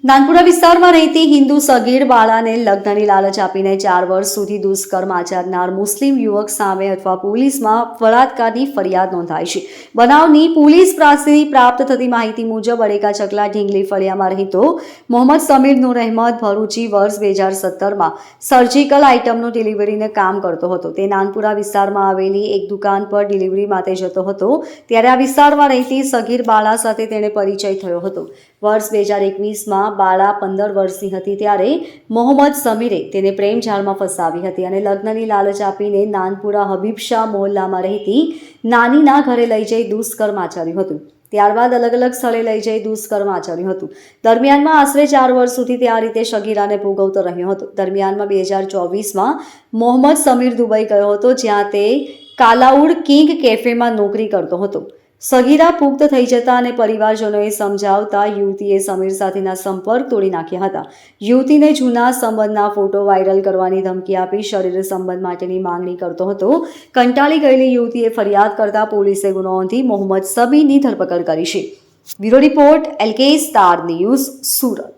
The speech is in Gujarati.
નાનપુરા વિસ્તારમાં રહેતી હિન્દુ સગીર બાળાને લગ્નની લાલચ આપીને 4 વર્ષ સુધી દુષ્કર્મ આચરનાર મુસ્લિમ યુવક સામે અથવા પોલીસમાં બળાત્કારની ફરિયાદ નોંધાઈ છે. બનાવની પોલીસ પાસેથી પ્રાપ્ત થતી માહિતી મુજબ અડેકા ચકલા ઢીંગલી ફળિયામાં રહેતો મોહમ્મદ સમીર નૂર અહેમદ ભરૂચી વર્ષ 2017માં સર્જિકલ આઇટમનું ડિલિવરીનું કામ કરતો હતો. તે નાનપુરા વિસ્તારમાં આવેલી એક દુકાન પર ડિલિવરી માટે જતો હતો ત્યારે આ વિસ્તારમાં રહેતી સગીર બાળા સાથે તેણે પરિચય થયો હતો. વર્ષ 2021માં બાળા 15 વર્ષની હતી ત્યારે મોહમ્મદ સમીરે તેને પ્રેમ જાળમાં ફસાવી હતી અને લગ્નની લાલચ આપીને નાનપુરા હબીબશાહ મોહલ્લામાં રહેતી નાનીના ઘરે લઈ જઈ દુષ્કર્મ આચર્યું હતું. ત્યારબાદ અલગ અલગ સ્થળે લઈ જઈ દુષ્કર્મ આચર્યું હતું. દરમિયાનમાં આશરે 4 વર્ષ સુધી તે આ રીતે સગીરાને ભોગવતો રહ્યો હતો. દરમિયાનમાં 2024માં મોહમ્મદ સમીર દુબઈ ગયો હતો, જ્યાં તે કાલાઉડ કિંગ કેફેમાં નોકરી કરતો હતો. સગીરા પુખ્ત થઈ જતા અને પરિવારજનોએ સમજાવતા યુવતીએ સમીર સાથેના સંપર્ક તોડી નાખ્યા હતા. યુવતીને જૂના સંબંધના ફોટો વાયરલ કરવાની ધમકી આપી શરીર સંબંધ માટેની માંગણી કરતો હતો. કંટાળી ગયેલી યુવતીએ ફરિયાદ કરતા પોલીસે ગુનો નોંધી મોહમ્મદ સમીરની ધરપકડ કરી છે. Bureau report LK star news, Surat.